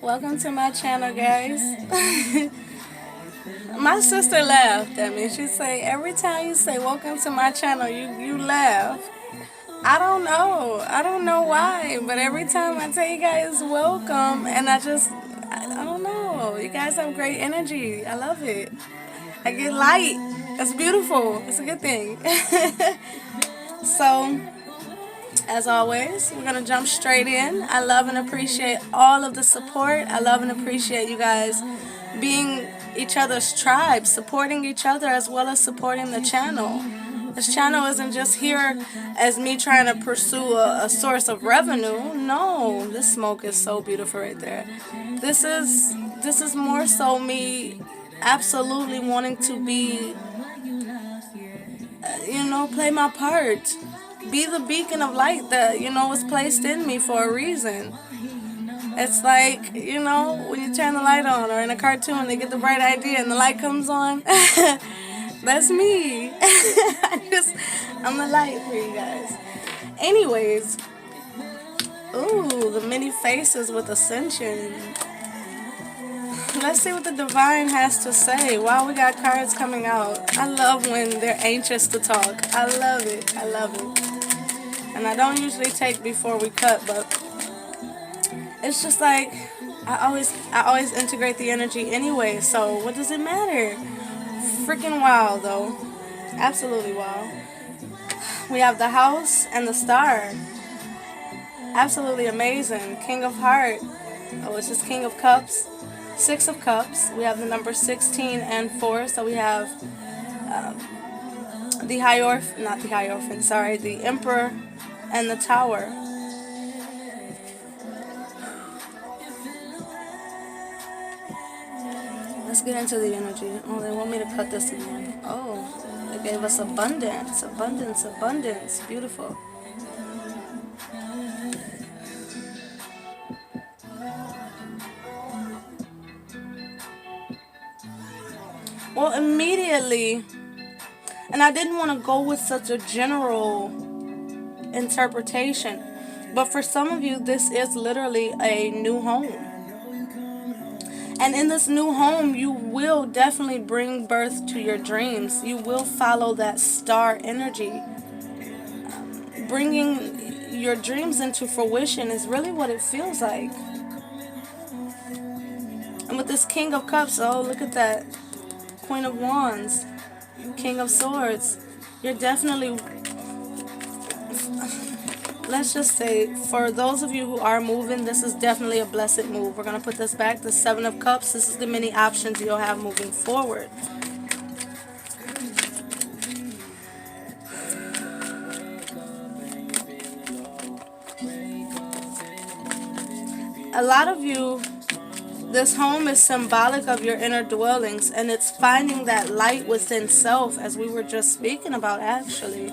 Welcome to my channel, guys. My sister laughed at me. She say, every time you say welcome to my channel, you laugh. I don't know why, but every time I tell you guys welcome, and I don't know. You guys have great energy. I love it. I get light. It's beautiful. It's a good thing. So, as always, we're going to jump straight in. I love and appreciate all of the support. I love and appreciate you guys being each other's tribe, supporting each other as well as supporting the channel. This channel isn't just here as me trying to pursue a source of revenue. No, this smoke is so beautiful right there. This is more so me absolutely wanting to be, play my part. Be the beacon of light that, was placed in me for a reason. It's like, when you turn the light on or in a cartoon, they get the bright idea and the light comes on. That's me. I'm the light for you guys. Anyways, ooh, the many faces with ascension. Let's see what the divine has to say. Wow, we got cards coming out. I love when they're anxious to talk. I love it. I love it. And I don't usually take before we cut, but it's just like I always integrate the energy anyway. So what does it matter? Freaking wow, though. Absolutely wow. We have the house and the star. Absolutely amazing. King of heart. Oh, it's just King of cups. Six of cups. We have the number 16 and 4. So we have the Hierophant, sorry, the Emperor and the Tower. Let's get into the energy. Oh, they want me to cut this again. Oh, they gave us abundance, abundance, abundance. Beautiful. Well, immediately, and I didn't want to go with such a general interpretation, but for some of you, this is literally a new home. And in this new home, you will definitely bring birth to your dreams. You will follow that star energy. Bringing your dreams into fruition is really what it feels like. And with this King of Cups, oh, look at that. Queen of Wands, King of Swords. You're definitely, let's just say, for those of you who are moving, this is definitely a blessed move. We're going to put this back. The Seven of Cups, this is the many options you'll have moving forward. A lot of you, this home is symbolic of your inner dwellings, and it's finding that light within self, as we were just speaking about, actually.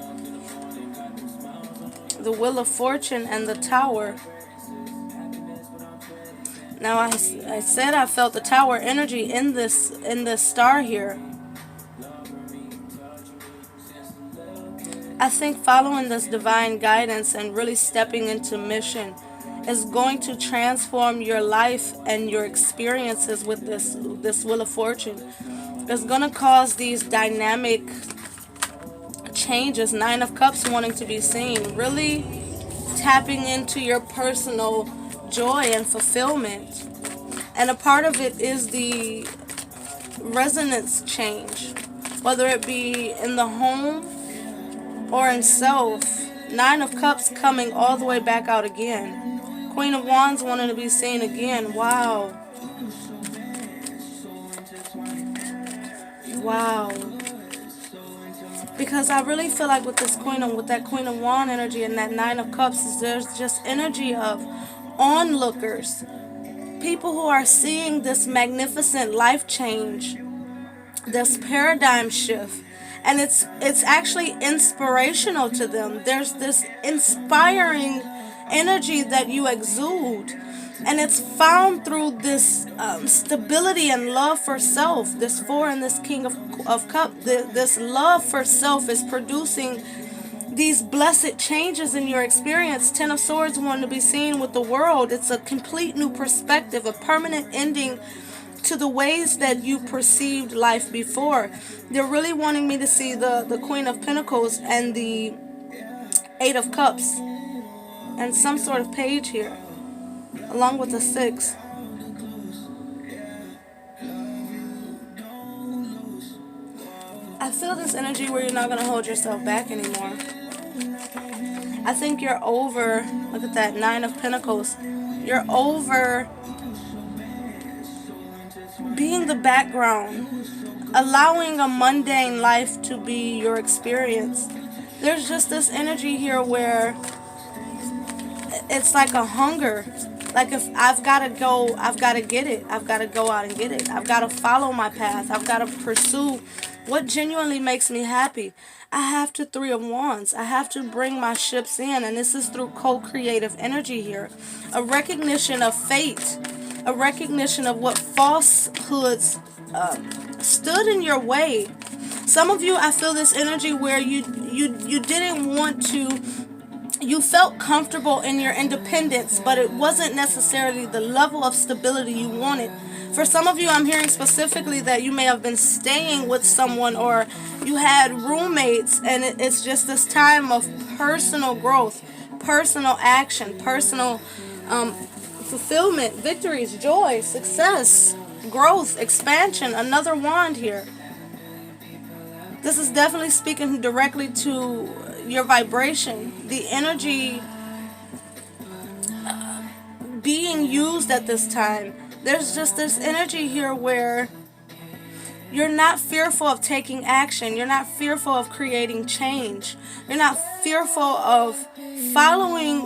The Wheel of Fortune and the Tower. Now, I said I felt the Tower energy in this star here. I think following this divine guidance and really stepping into mission is going to transform your life and your experiences with this Wheel of Fortune. It's going to cause these dynamic changes. Nine of Cups wanting to be seen. Really tapping into your personal joy and fulfillment. And a part of it is the resonance change. Whether it be in the home or in self. Nine of Cups coming all the way back out again. Queen of Wands wanting to be seen again. Wow. Wow. Because I really feel like with that Queen of Wands energy and that Nine of Cups, there's just energy of onlookers. People who are seeing this magnificent life change, this paradigm shift. And it's actually inspirational to them. There's this inspiring energy that you exude, and it's found through this stability and love for self. This 4 and this King of Cups, this love for self is producing these blessed changes in your experience. Ten of Swords wanting to be seen with the world. It's a complete new perspective, a permanent ending to the ways that you perceived life before. They're really wanting me to see the Queen of Pentacles and the Eight of Cups and some sort of page here, along with the 6. I feel this energy where you're not going to hold yourself back anymore. I think you're over, look at that, 9 of Pentacles. You're over being the background, allowing a mundane life to be your experience. There's just this energy here where it's like a hunger. Like, if I've got to go, I've got to get it. I've got to go out and get it. I've got to follow my path. I've got to pursue what genuinely makes me happy. I have to 3 of Wands. I have to bring my ships in, and this is through co-creative energy here. A recognition of fate, a recognition of what falsehoods stood in your way. Some of you, I feel this energy where you didn't want to. You felt comfortable in your independence, but it wasn't necessarily the level of stability you wanted. For some of you, I'm hearing specifically that you may have been staying with someone, or you had roommates, and it's just this time of personal growth, personal action, personal fulfillment, victories, joy, success, growth, expansion. Another wand here. This is definitely speaking directly to your vibration, the energy being used at this time. There's just this energy here where you're not fearful of taking action. You're not fearful of creating change. You're not fearful of following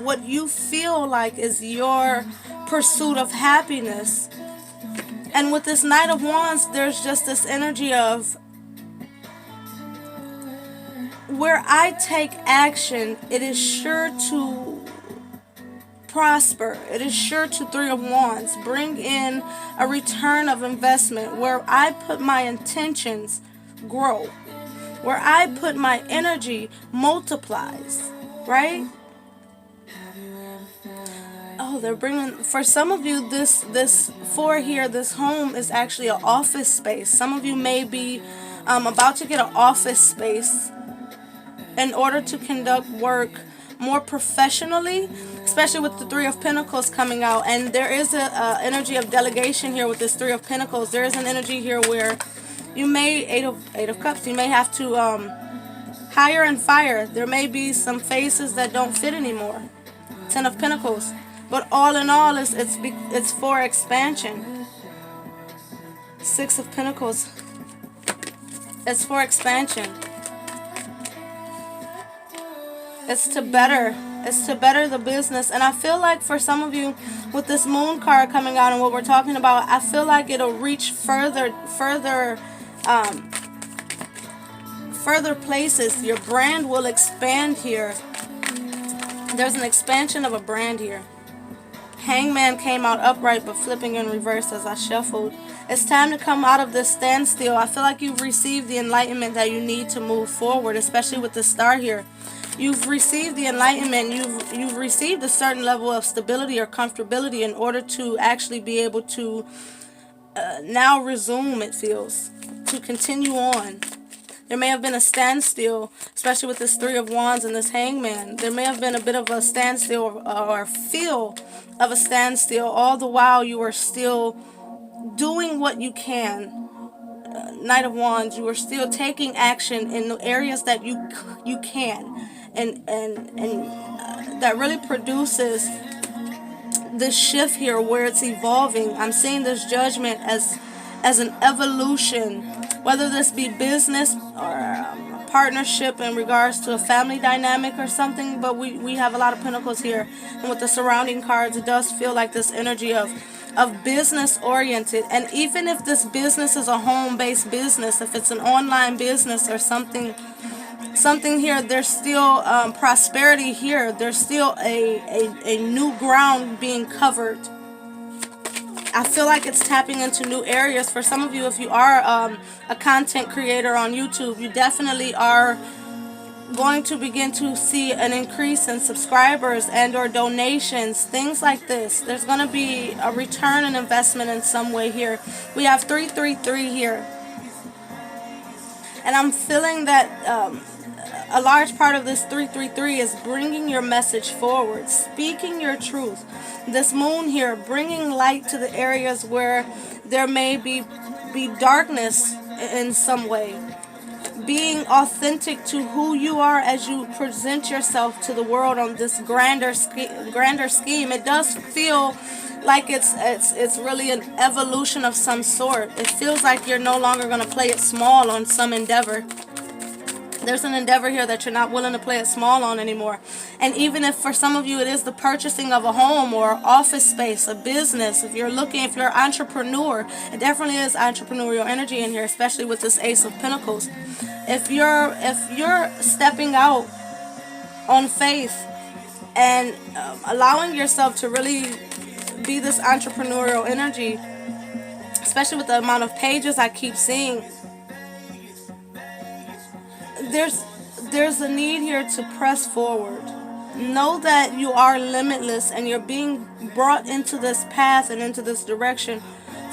what you feel like is your pursuit of happiness. And with this Knight of Wands, there's just this energy of, where I take action, it is sure to prosper. It is sure to 3 of Wands bring in a return of investment. Where I put my intentions, grow. Where I put my energy, multiplies. Right? Oh, they're bringing, for some of you, this 4 here, this home is actually an office space. Some of you may be about to get an office space in order to conduct work more professionally, especially with the 3 of Pentacles coming out. And there is a energy of delegation here with this 3 of Pentacles. There is an energy here where you may, Eight of Cups, you may have to hire and fire. There may be some faces that don't fit anymore. 10 of Pentacles. But all in all, it's for expansion. 6 of Pentacles. It's for expansion. It's to better the business. And I feel like for some of you, with this Moon card coming out and what we're talking about, I feel like it'll reach further places. Your brand will expand here. There's an expansion of a brand here. Hangman came out upright but flipping in reverse as I shuffled. It's time to come out of this standstill. I feel like you've received the enlightenment that you need to move forward, especially with the star here. You've received the enlightenment. You've received a certain level of stability or comfortability in order to actually be able to now resume, it feels, to continue on. There may have been a standstill, especially with this 3 of Wands and this Hangman. There may have been a bit of a standstill or feel of a standstill. All the while you are still doing what you can. Knight of Wands, you are still taking action in the areas that you can. And that really produces this shift here where it's evolving. I'm seeing this judgment as an evolution, whether this be business or a partnership in regards to a family dynamic or something. But we have a lot of pentacles here, and with the surrounding cards, it does feel like this energy of business oriented. And even if this business is a home-based business, if it's an online business or something here, there's still prosperity here. There's still a new ground being covered. I feel like it's tapping into new areas. For some of you, if you are a content creator on YouTube, you definitely are going to begin to see an increase in subscribers and or donations, things like this. There's going to be a return on investment in some way here. We have 333 here. And I'm feeling that a large part of this 333 is bringing your message forward, speaking your truth. This moon here, bringing light to the areas where there may be darkness in some way. Being authentic to who you are as you present yourself to the world on this grander scheme. It does feel like it's really an evolution of some sort. It feels like you're no longer going to play it small on some endeavor. There's an endeavor here that you're not willing to play it small on anymore. And even if for some of you it is the purchasing of a home or office space, a business, if you're an entrepreneur, it definitely is entrepreneurial energy in here, especially with this Ace of Pentacles. If you're stepping out on faith and allowing yourself to really be this entrepreneurial energy, especially with the amount of pages I keep seeing, there's a need here to press forward. Know that you are limitless and you're being brought into this path and into this direction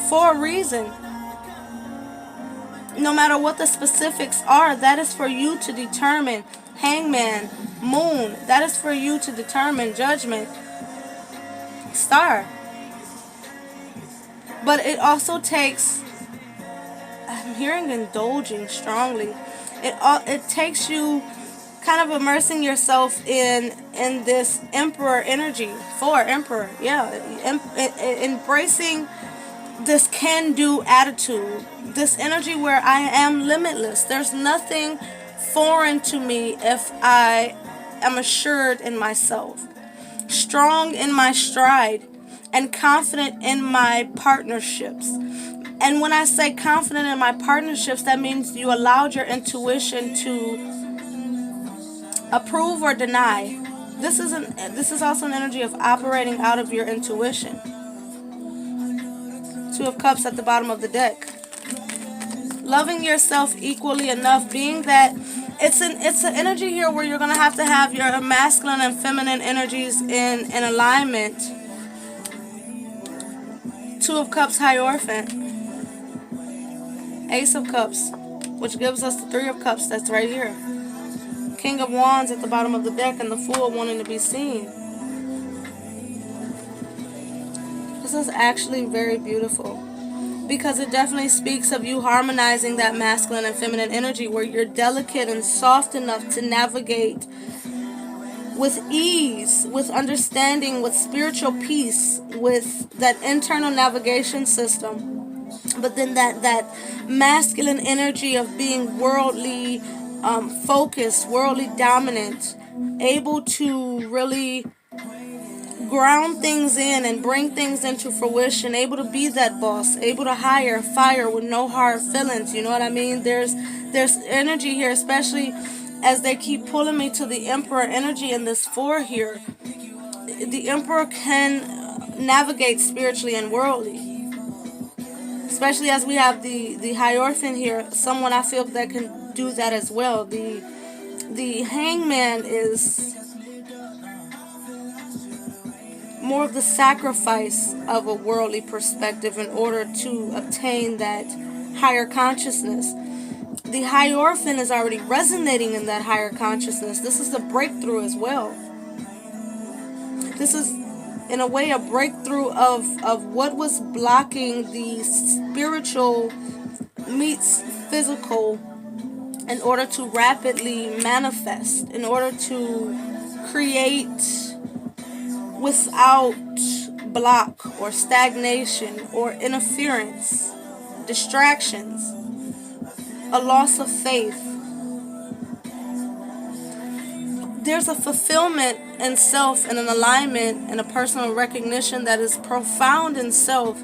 for a reason. No matter what the specifics are, that is for you to determine. Hangman, Moon, that is for you to determine. Judgment, Star. But it also takes, I'm hearing indulging strongly. It takes you kind of immersing yourself in this Emperor energy. For Emperor, yeah. Embracing this can-do attitude. This energy where I am limitless. There's nothing foreign to me if I am assured in myself. Strong in my stride. And confident in my partnerships. And when I say confident in my partnerships, that means you allowed your intuition to approve or deny. This is also an energy of operating out of your intuition. Two of Cups at the bottom of the deck. Loving yourself equally enough, being that it's an energy here where you're gonna have to have your masculine and feminine energies in alignment. Two of Cups, Hierophant. Ace of Cups, which gives us the Three of Cups that's right here. King of Wands at the bottom of the deck and the Fool wanting to be seen. This is actually very beautiful because it definitely speaks of you harmonizing that masculine and feminine energy where you're delicate and soft enough to navigate with ease, with understanding, with spiritual peace, with that internal navigation system. But then that masculine energy of being worldly focused, worldly dominant, able to really ground things in and bring things into fruition, able to be that boss, able to hire, fire with no hard feelings, you know what I mean? There's energy here, especially as they keep pulling me to the Emperor energy in this Four here. The Emperor can navigate spiritually and worldly. Especially as we have the Hierophant here, someone I feel that can do that as well. The Hangman is more of the sacrifice of a worldly perspective in order to obtain that higher consciousness. The Hierophant is already resonating in that higher consciousness. This is a breakthrough as well. This is, in a way, a breakthrough of what was blocking the spiritual meets physical in order to rapidly manifest, in order to create without block or stagnation or interference, distractions, a loss of faith. There's a fulfillment in self and an alignment and a personal recognition that is profound in self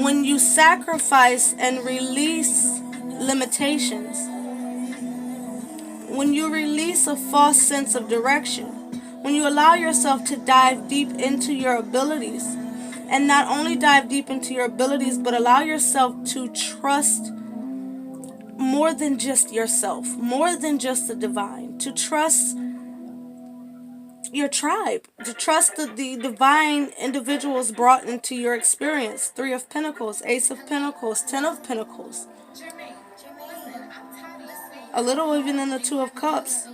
when you sacrifice and release limitations, when you release a false sense of direction, when you allow yourself to dive deep into your abilities, and not only dive deep into your abilities but allow yourself to trust more than just yourself, more than just the divine, to trust your tribe, to trust the divine individuals brought into your experience. Three of Pentacles, Ace of Pentacles, Ten of Pentacles. A little even in the Two of Cups.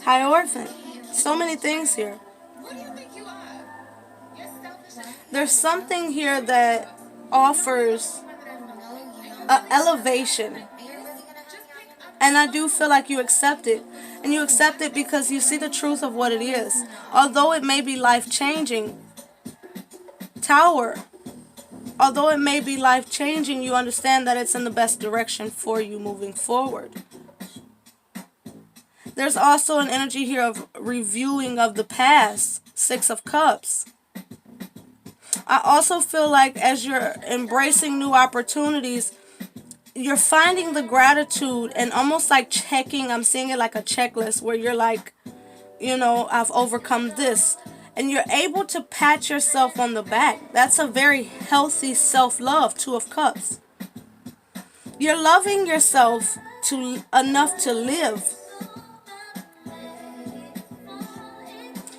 Hierophant. So many things here. There's something here that offers elevation. And I do feel like you accept it. And you accept it because you see the truth of what it is. Although it may be life-changing, Tower, although it may be life-changing, you understand that it's in the best direction for you moving forward. There's also an energy here of reviewing of the past. Six of Cups. I also feel like as you're embracing new opportunities, you're finding the gratitude and almost like checking. I'm seeing it like a checklist where you're like, you know, I've overcome this. And you're able to pat yourself on the back. That's a very healthy self-love. Two of Cups. You're loving yourself enough to live.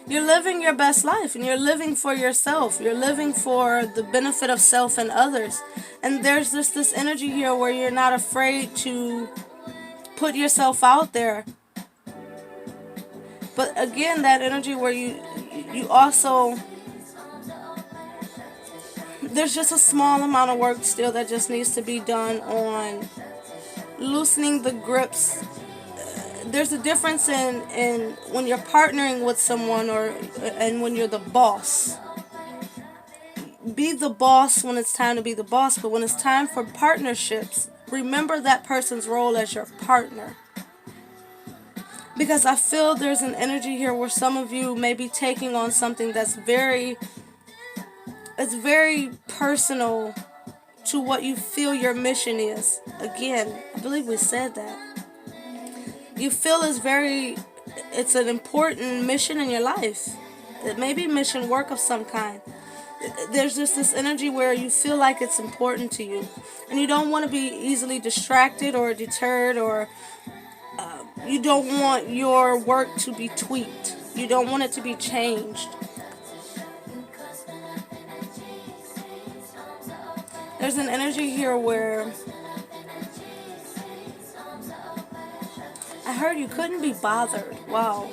You're living your best life, and you're living for yourself. You're living for the benefit of self and others. And there's just this energy here where you're not afraid to put yourself out there. But again, that energy where you also, there's just a small amount of work still that just needs to be done on loosening the grips. There's a difference in when you're partnering with someone and when you're the boss. Be the boss when it's time to be the boss, but when it's time for partnerships, remember that person's role as your partner. Because I feel there's an energy here where some of you may be taking on something that's very personal to what you feel your mission is. Again, I believe we said that. You feel it's an important mission in your life. It may be mission work of some kind. There's just this energy where you feel like it's important to you. And you don't want to be easily distracted or deterred, or you don't want your work to be tweaked. You don't want it to be changed. There's an energy here where I heard you couldn't be bothered. Wow.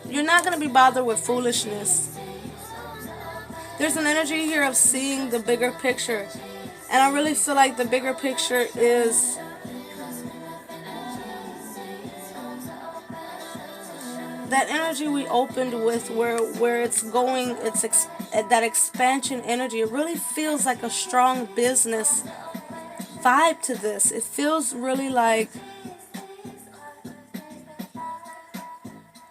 You're not going to be bothered with foolishness. There's an energy here of seeing the bigger picture. And I really feel like the bigger picture is that energy we opened with, where it's going, that expansion energy. It really feels like a strong business vibe to this. It feels really like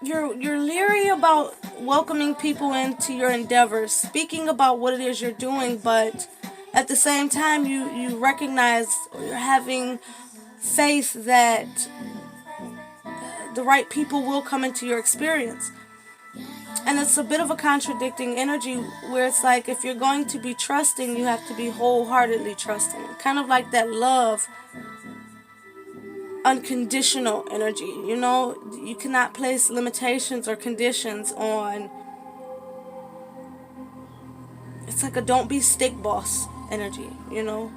you're leery about welcoming people into your endeavors, speaking about what it is you're doing, but at the same time you recognize, or you're having faith that the right people will come into your experience. And it's a bit of a contradicting energy where it's like, if you're going to be trusting, you have to be wholeheartedly trusting. Kind of like that love, unconditional energy. You know, you cannot place limitations or conditions on. It's like a don't be stick boss energy, you know.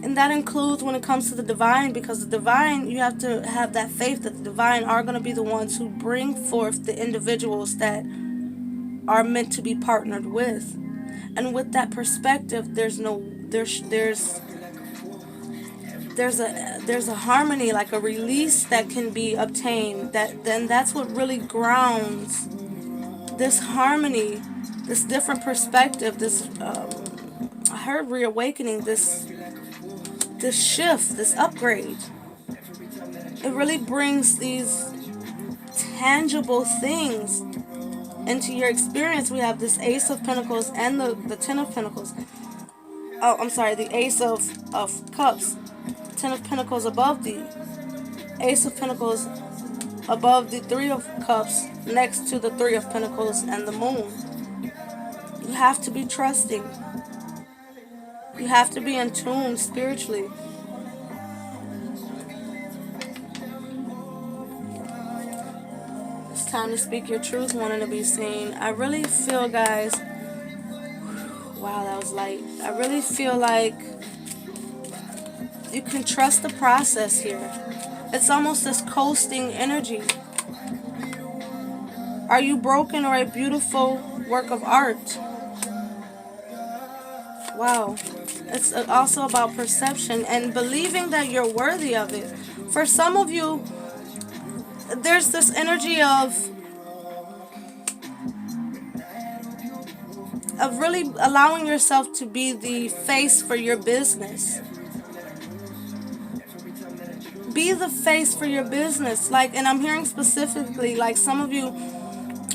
And that includes when it comes to the divine, because the divine, you have to have that faith that the divine are going to be the ones who bring forth the individuals that are meant to be partnered with. And with that perspective, there's a harmony, like a release that can be obtained. That's what really grounds this harmony, this different perspective, this I heard reawakening, this shift, this upgrade. It really brings these tangible things into your experience. We have this Ace of Pentacles and the Ten of Pentacles. Oh, I'm sorry, the Ace of Cups. Ten of Pentacles above the Ace of Pentacles, above the Three of Cups, next to the Three of Pentacles and the Moon. You have to be trusting. You have to be in tune spiritually. It's time to speak your truth, wanting to be seen. I really feel, guys, wow, that was light. I really feel like you can trust the process here. It's almost this coasting energy. Are you broken or a beautiful work of art? Wow. It's also about perception and believing that you're worthy of it. For some of you, there's this energy of really allowing yourself to be the face for your business. Be the face for your business. Like, and I'm hearing specifically, like some of you,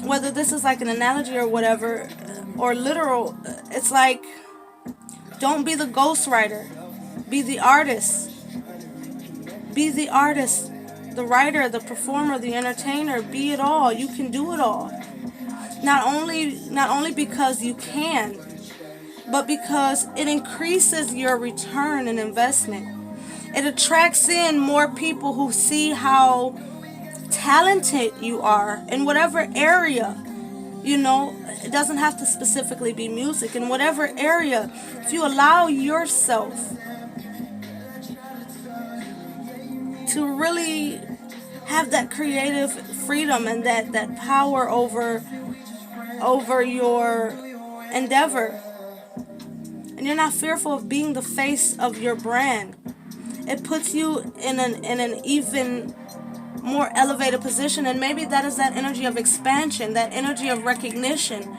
whether this is like an analogy or whatever, or literal, it's like, don't be the ghostwriter. Be the artist. Be the artist, the writer, the performer, the entertainer. Be it all. You can do it all. Not only because you can, but because it increases your return and investment. It attracts in more people who see how talented you are in whatever area. You know, it doesn't have to specifically be music. In whatever area, if you allow yourself to really have that creative freedom and that power over your endeavor, and you're not fearful of being the face of your brand, it puts you in an even more elevated position. And maybe that is that energy of expansion, that energy of recognition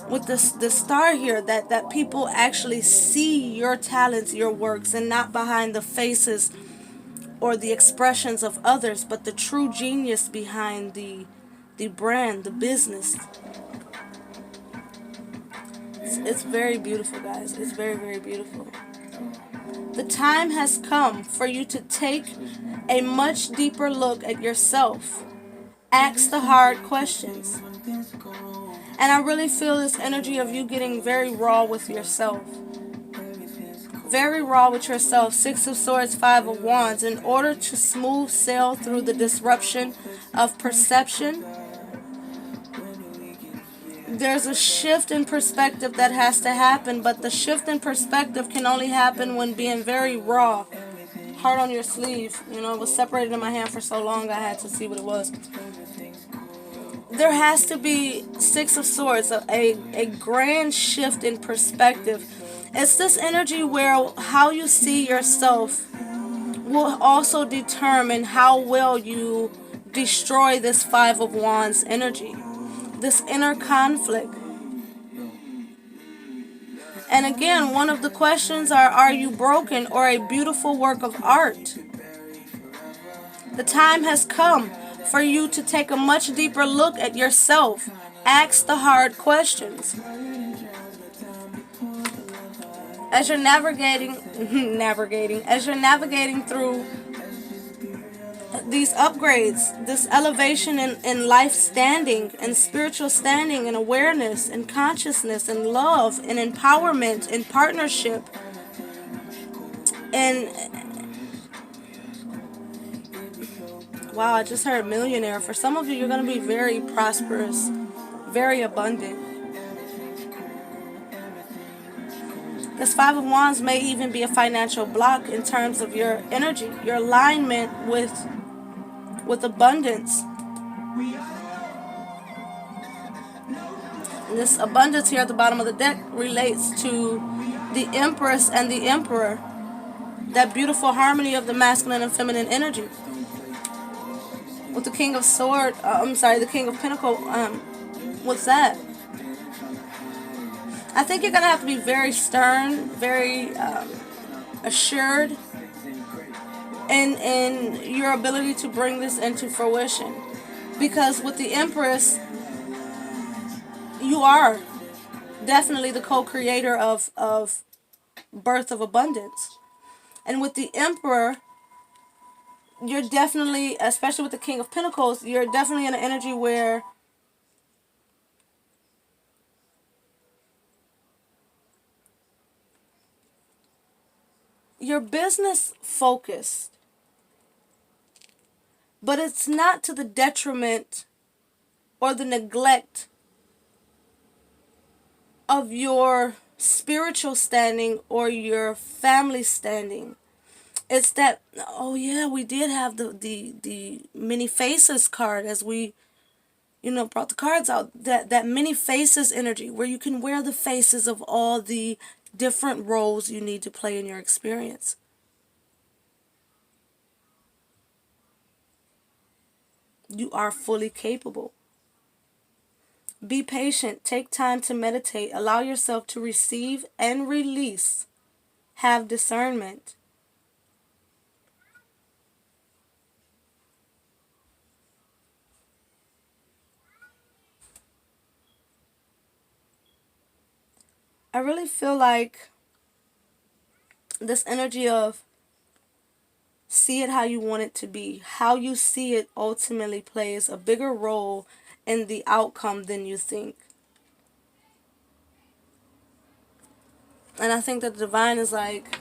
with the star here, that people actually see your talents, your works, and not behind the faces or the expressions of others, but the true genius behind the brand, the business. It's very beautiful, guys. It's very, very beautiful. The time has come for you to take a much deeper look at yourself. Ask the hard questions. And I really feel this energy of you getting very raw with yourself. Very raw with yourself. 6 of Swords, 5 of Wands. In order to smooth sail through the disruption of perception, there's a shift in perspective that has to happen, but the shift in perspective can only happen when being very raw. Heart on your sleeve. You know, it was separated in my hand for so long I had to see what it was. There has to be 6 of Swords, a grand shift in perspective. It's this energy where how you see yourself will also determine how well you destroy this 5 of Wands energy. This inner conflict. And again, one of the questions are you broken or a beautiful work of art? The time has come for you to take a much deeper look at yourself. Ask the hard questions. As you're navigating through these upgrades, this elevation in life standing, and spiritual standing, and awareness, and consciousness, and love, and empowerment, and partnership, and wow, I just heard millionaire. For some of you, you're going to be very prosperous, very abundant. This 5 of Wands may even be a financial block in terms of your energy, your alignment with abundance. And this abundance here at the bottom of the deck relates to the Empress and the Emperor, that beautiful harmony of the masculine and feminine energy. With the King of the King of Pentacles, what's that? I think you're going to have to be very stern, very assured in your ability to bring this into fruition. Because with the Empress, you are definitely the co-creator of birth of abundance. And with the Emperor, you're definitely, especially with the King of Pentacles, you're definitely in an energy where You're business focused, but it's not to the detriment or the neglect of your spiritual standing or your family standing. It's that, oh yeah, we did have the many faces card as we, brought the cards out. That many faces energy where you can wear the faces of all the different roles you need to play in your experience. You are fully capable. Be patient. Take time to meditate. Allow yourself to receive and release. Have discernment. I really feel like this energy of see it how you want it to be. How you see it ultimately plays a bigger role in the outcome than you think. And I think that the divine is like,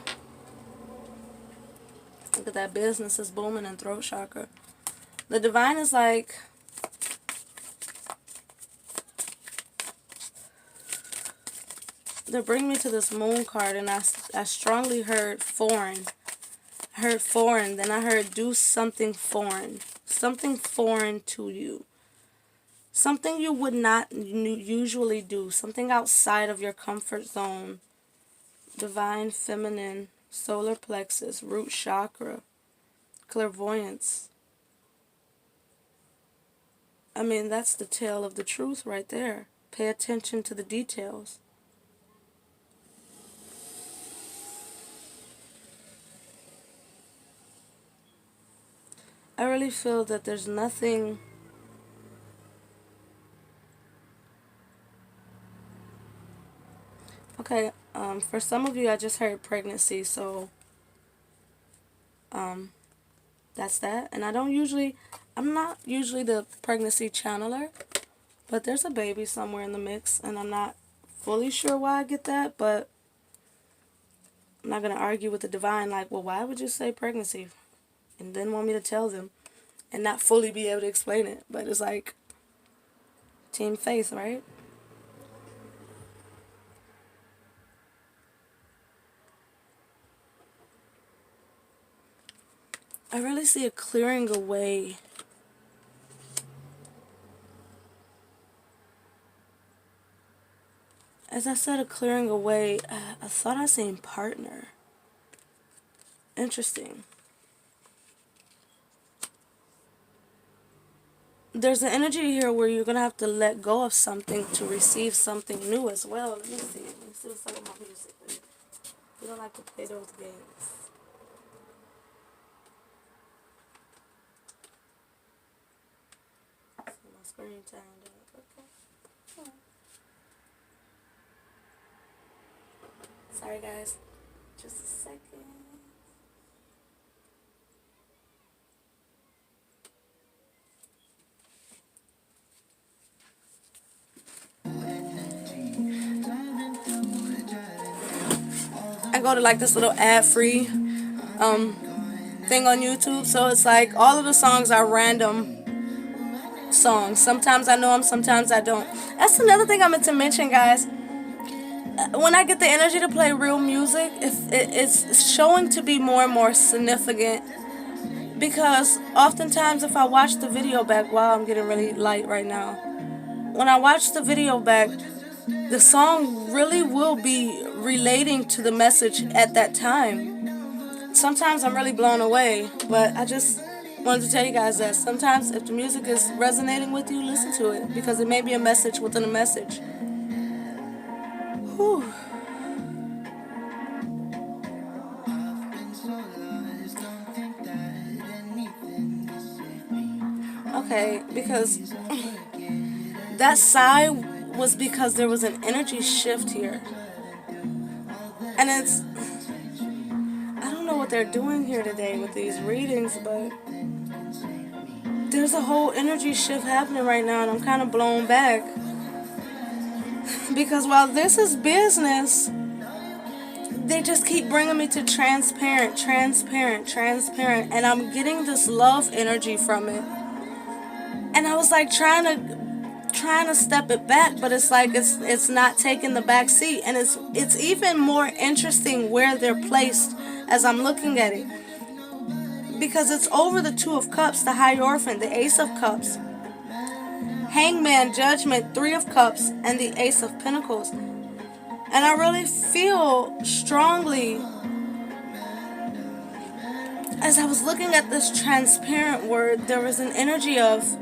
look at that, business is booming in throat chakra. The divine is like, they bring me to this moon card, and I strongly heard foreign. I heard foreign, then I heard do something foreign. Something foreign to you. Something you would not usually do. Something outside of your comfort zone. Divine feminine, solar plexus, root chakra, clairvoyance. I mean, that's the tale of the truth right there. Pay attention to the details. I really feel that there's nothing okay, for some of you I just heard pregnancy, so that's that. And I'm not usually the pregnancy channeler, but there's a baby somewhere in the mix, and I'm not fully sure why I get that, but I'm not going to argue with the divine like, well, why would you say pregnancy? And then want me to tell them and not fully be able to explain it. But it's like team faith, right? I really see a clearing away. As I said, a clearing away, I thought I seen partner. Interesting. There's an energy here where you're going to have to let go of something to receive something new as well. Let me see. Let me see what's up with my music. We don't like to play those games. So my screen turned up. Okay. Sorry guys. Just a second. I go to like this little ad-free thing on YouTube, so it's like all of the songs are random songs. Sometimes I know them, sometimes I don't. That's another thing I meant to mention, guys. When I get the energy to play real music, it's showing to be more and more significant, because oftentimes if I watch the video back, wow, I'm getting really light right now. When I watch the video back, the song really will be relating to the message at that time. Sometimes I'm really blown away, but I just wanted to tell you guys that sometimes if the music is resonating with you, listen to it, because it may be a message within a message. Whew. Okay, because that sigh was because there was an energy shift here. And it's, I don't know what they're doing here today with these readings, but there's a whole energy shift happening right now, and I'm kind of blown back. Because while this is business, they just keep bringing me to transparent, transparent, transparent, and I'm getting this love energy from it. And I was like trying to step it back, but it's like it's not taking the back seat, and it's even more interesting where they're placed as I'm looking at it, because it's over the Two of Cups, the Hierophant, the Ace of Cups, Hangman, Judgment, Three of Cups, and the Ace of Pentacles. And I really feel strongly, as I was looking at this transparent word, there was an energy of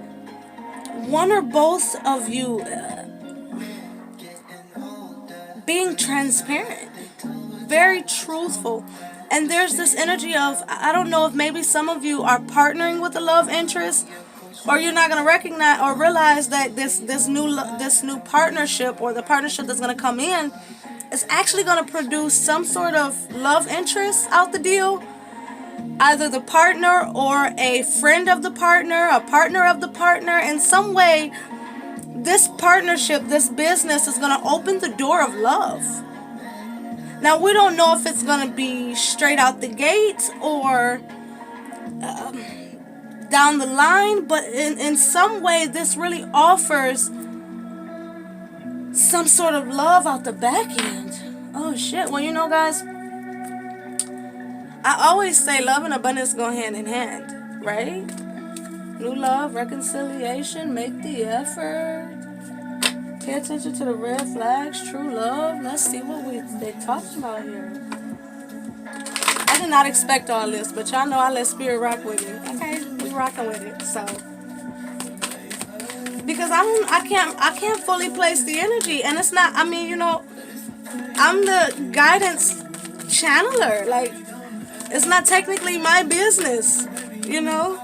one or both of you being transparent, very truthful. And there's this energy of, I don't know if maybe some of you are partnering with a love interest, or you're not going to recognize or realize that this new partnership, or the partnership that's going to come in, is actually going to produce some sort of love interest out the deal. Either the partner or a friend of the partner, a partner of the partner. In some way, this partnership, this business is going to open the door of love. Now, we don't know if it's going to be straight out the gate or down the line, but in some way, this really offers some sort of love out the back end. Oh, shit. Well, you know, guys, I always say love and abundance go hand in hand, right? New love, reconciliation, make the effort. Pay attention to the red flags, true love. Let's see what they talked about here. I did not expect all this, but y'all know I let spirit rock with me. Okay, we rocking with it. So because I can't fully place the energy, and it's not. I mean, you know, I'm the guidance channeler. Like, it's not technically my business, you know.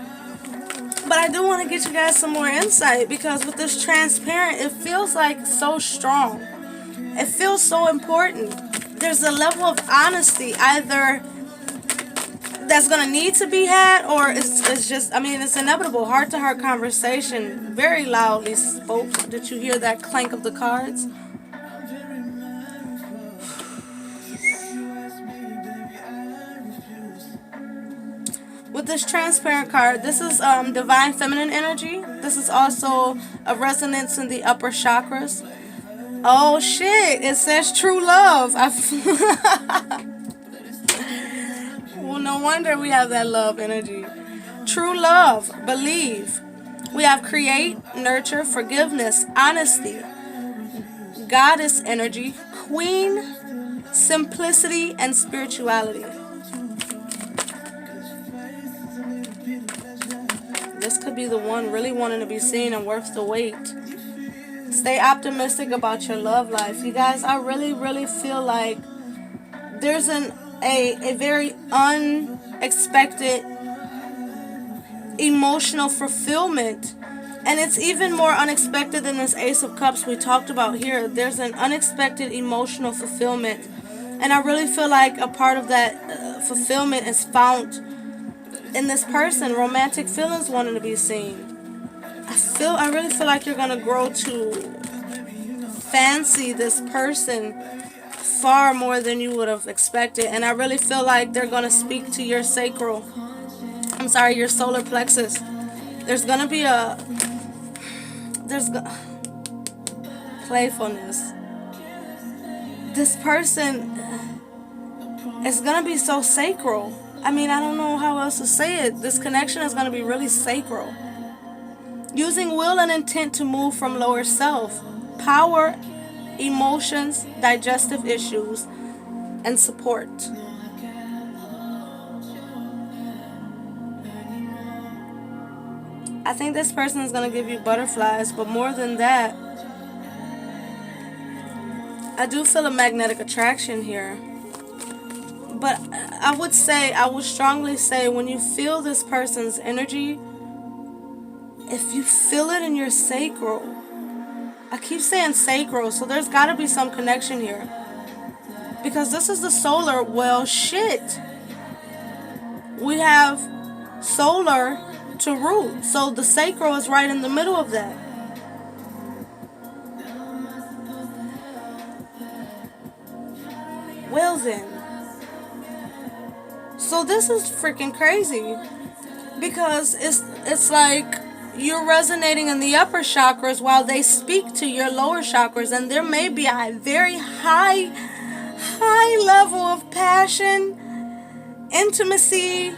But I do want to get you guys some more insight, because with this transparent, it feels like so strong. It feels so important. There's a level of honesty either that's going to need to be had, or it's just, I mean, it's inevitable. Heart-to-heart conversation, very loudly spoke. Did you hear that clank of the cards? With this transparent card, this is divine feminine energy. This is also a resonance in the upper chakras. Oh shit, it says true love. Well, no wonder we have that love energy. True love, believe. We have create, nurture, forgiveness, honesty, goddess energy, queen, simplicity, and spirituality. This could be the one really wanting to be seen and worth the wait. Stay optimistic about your love life. You guys, I really, really feel like there's a very unexpected emotional fulfillment. And it's even more unexpected than this Ace of Cups we talked about here. There's an unexpected emotional fulfillment. And I really feel like a part of that fulfillment is found in this person. Romantic feelings wanting to be seen. I really feel like you're gonna grow to fancy this person far more than you would have expected, and I really feel like they're gonna speak to your your solar plexus. There's gonna be playfulness. This person is gonna be so sacral. I mean, I don't know how else to say it. This connection is going to be really sacral. Using will and intent to move from lower self, power, emotions, digestive issues, and support. I think this person is going to give you butterflies, but more than that, I do feel a magnetic attraction here. But I would strongly say, when you feel this person's energy, if you feel it in your sacral, I keep saying sacral, so there's got to be some connection here. Because this is the solar, well, shit. We have solar to root, so the sacral is right in the middle of that. Well then, So this is freaking crazy because it's like you're resonating in the upper chakras while they speak to your lower chakras, and there may be a very high level of passion, intimacy,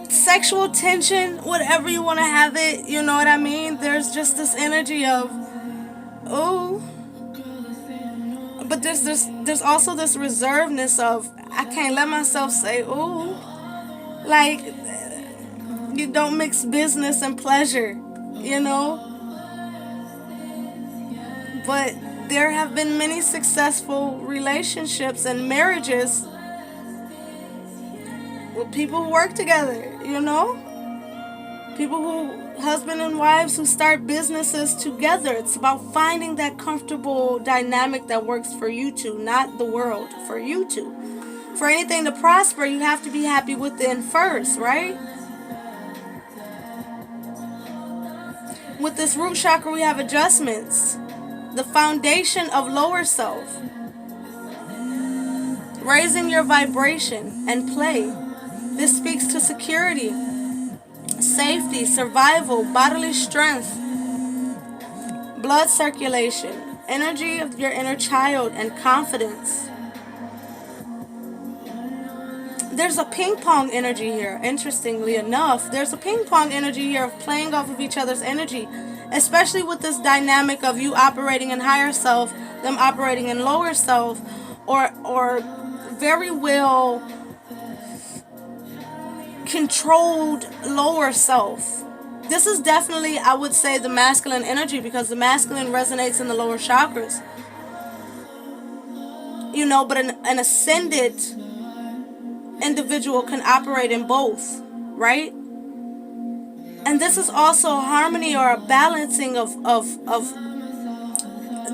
sexual tension, whatever you want to have it, you know what I mean? There's just this energy of, oh, but there's also this reservedness of, I can't let myself say, ooh, like, you don't mix business and pleasure, you know? But there have been many successful relationships and marriages with people who work together, you know? People who, husband and wives who start businesses together. It's about finding that comfortable dynamic that works for you two, not the world, for you two. For anything to prosper, you have to be happy within first, right? With this root chakra, we have adjustments. The foundation of lower self. Raising your vibration and play. This speaks to security, safety, survival, bodily strength, blood circulation, energy of your inner child, and confidence. There's a ping pong energy here, interestingly enough. There's a ping pong energy here of playing off of each other's energy, especially with this dynamic of you operating in higher self, them operating in lower self, or very well controlled lower self. This is definitely, I would say, the masculine energy, because the masculine resonates in the lower chakras. You know, but an ascended individual can operate in both, right? And this is also harmony or a balancing of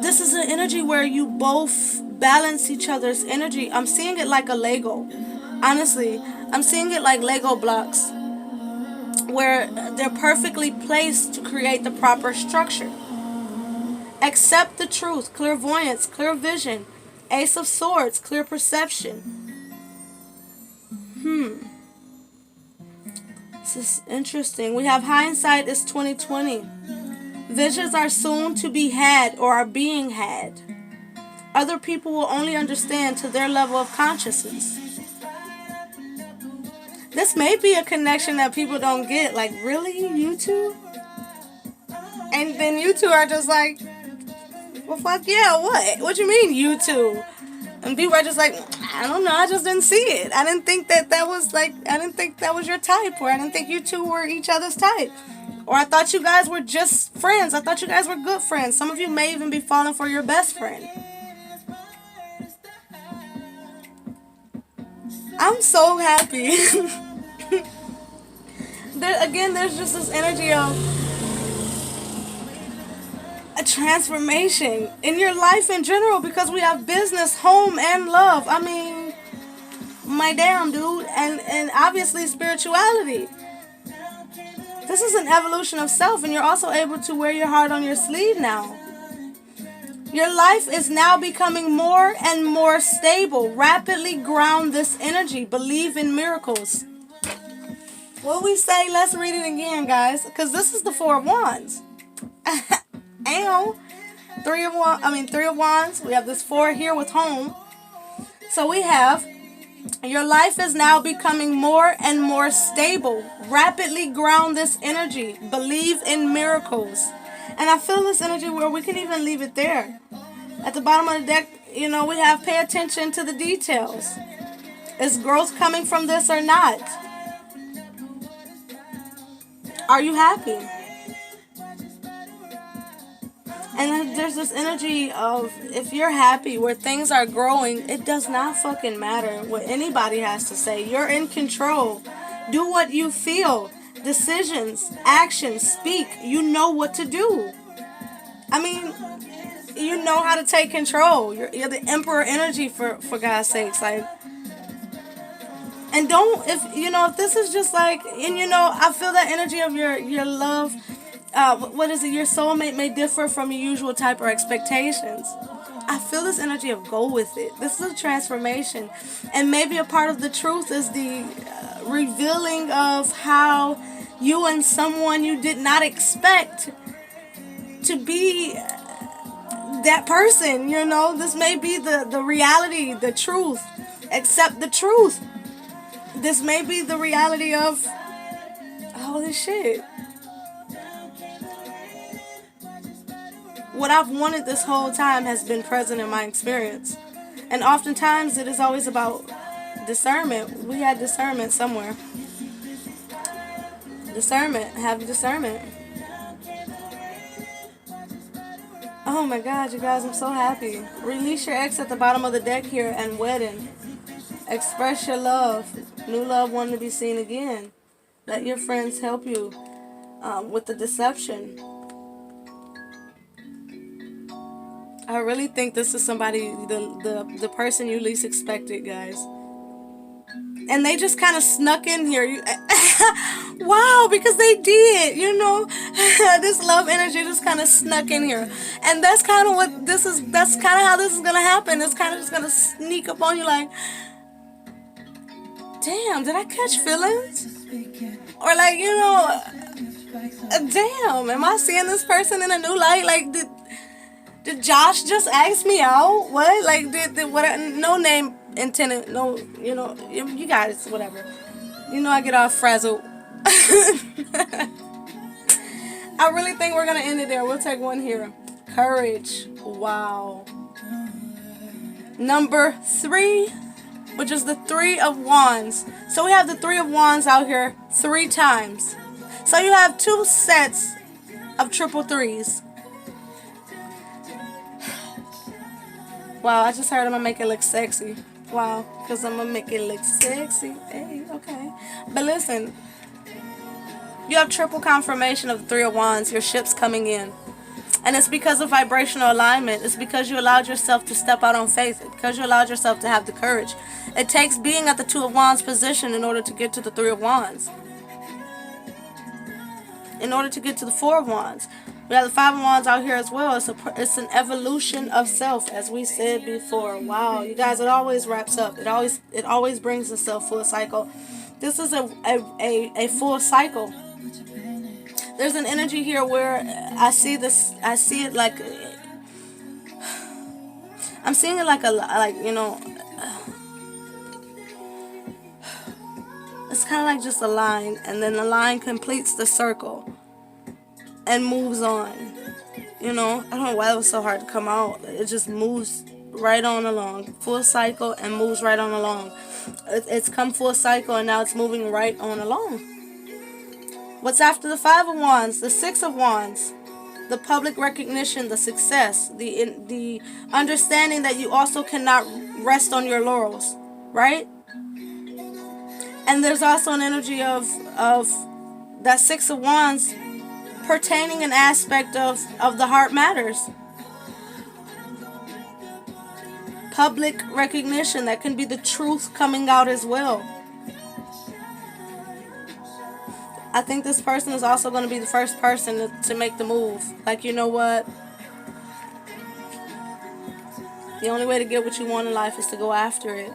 this is an energy where you both balance each other's energy. I'm seeing it like a Lego. Honestly, I'm seeing it like Lego blocks where they're perfectly placed to create the proper structure. Accept the truth, clairvoyance, clear vision, Ace of Swords, clear perception. This is interesting. We have hindsight is 2020. Visions are soon to be had or are being had. Other people will only understand to their level of consciousness. This may be a connection that people don't get. Like, really? You two? And then you two are just like, well, fuck yeah, what? What you mean, you two? And people are just like, I don't know, I just didn't see it. I didn't think that was your type, or I didn't think you two were each other's type. Or I thought you guys were just friends. I thought you guys were good friends. Some of you may even be falling for your best friend. I'm so happy. There's just this energy of a transformation in your life in general, because we have business, home, and love. I mean, my damn dude. And obviously spirituality. This is an evolution of self, and you're also able to wear your heart on your sleeve now. Your life is now becoming more and more stable. Rapidly ground this energy. Believe in miracles. What we say, let's read it again, guys, because this is the Four of Wands. And Three of Wands. We have this 4 here with home. So we have, your life is now becoming more and more stable. Rapidly ground this energy. Believe in miracles. And I feel this energy where we can even leave it there. At the bottom of the deck, we have pay attention to the details. Is growth coming from this or not? Are you happy? And there's this energy of, if you're happy where things are growing, it does not fucking matter what anybody has to say. You're in control. Do what you feel. Decisions, actions, speak. You know what to do. I mean, you know how to take control. You're the emperor energy, for God's sakes. Like, and don't, if this is just like, and I feel that energy of your love. What is it? Your soulmate may differ from your usual type or expectations. I feel this energy of go with it. This is a transformation. And maybe a part of the truth is the revealing of how you and someone you did not expect to be that person, you know. This may be the reality, the truth. Accept the truth. This may be the reality of holy shit. What I've wanted this whole time has been present in my experience. And oftentimes it is always about discernment. We had discernment somewhere. Discernment. Have discernment. Oh my God, you guys, I'm so happy. Release your ex at the bottom of the deck here and wedding. Express your love. New love wanting to be seen again. Let your friends help you with the deception. I really think this is somebody, the person you least expected, guys. And they just kind of snuck in here. Wow, because they did, you know. This love energy just kind of snuck in here. And that's kind of what this is, that's kind of how this is going to happen. It's kind of just going to sneak up on you like, damn, did I catch feelings? Or like, you know, damn, am I seeing this person in a new light? Like, did Josh just ask me out? What? Like, did what? No name intended. No, you know, you guys, whatever. You know, I get all frazzled. I really think we're gonna end it there. We'll take one here. Courage. Wow. Number 3, which is the 3 of Wands. So we have the 3 of Wands out here 3 times. So you have 2 sets of triple 3s. Wow, I just heard I'm gonna make it look sexy. Wow, because I'm gonna make it look sexy. Hey, okay. But listen, you have triple confirmation of the 3 of Wands, your ship's coming in. And it's because of vibrational alignment. It's because you allowed yourself to step out on faith. It's because you allowed yourself to have the courage. It takes being at the 2 of Wands position in order to get to the 3 of Wands. In order to get to the 4 of Wands. We have the 5 of Wands out here as well. It's an evolution of self, as we said before. Wow, you guys, it always wraps up. It always brings itself full cycle. This is a full cycle. There's an energy here where I see it like, I'm seeing it like you know, it's kind of like just a line, and then the line completes the circle and moves on. You know, I don't know why it was so hard to come out. It just moves right on along, full cycle, and moves right on along. It's come full cycle, and now it's moving right on along. What's after the 5 of Wands? The 6 of Wands. The public recognition, the success, the understanding that you also cannot rest on your laurels, right? And there's also an energy of that 6 of Wands pertaining an aspect of the heart matters. Public recognition, that can be the truth coming out as well. I think this person is also going to be the first person to make the move. Like, you know what? The only way to get what you want in life is to go after it.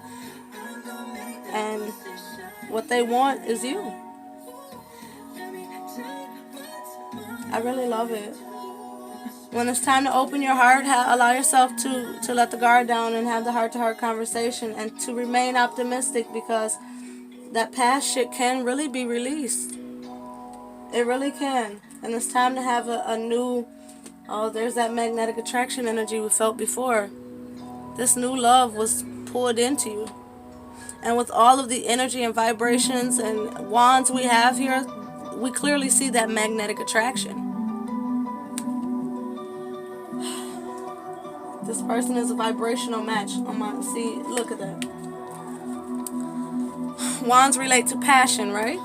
And what they want is you. I really love it. When it's time to open your heart, allow yourself to let the guard down and have the heart-to-heart conversation, and to remain optimistic, because that past shit can really be released. It really can. And it's time to have a new, there's that magnetic attraction energy we felt before. This new love was poured into you. And with all of the energy and vibrations and wands we have here, we clearly see that magnetic attraction. This person is a vibrational match. See, look at that. Wands relate to passion, right?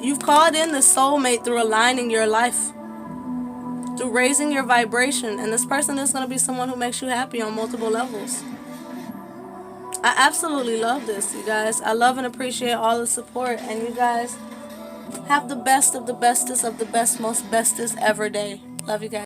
You've called in the soulmate through aligning your life, through raising your vibration, and this person is going to be someone who makes you happy on multiple levels. I absolutely love this, you guys. I love and appreciate all the support, and you guys have the best of the bestest of the best, most bestest ever day. Love you guys.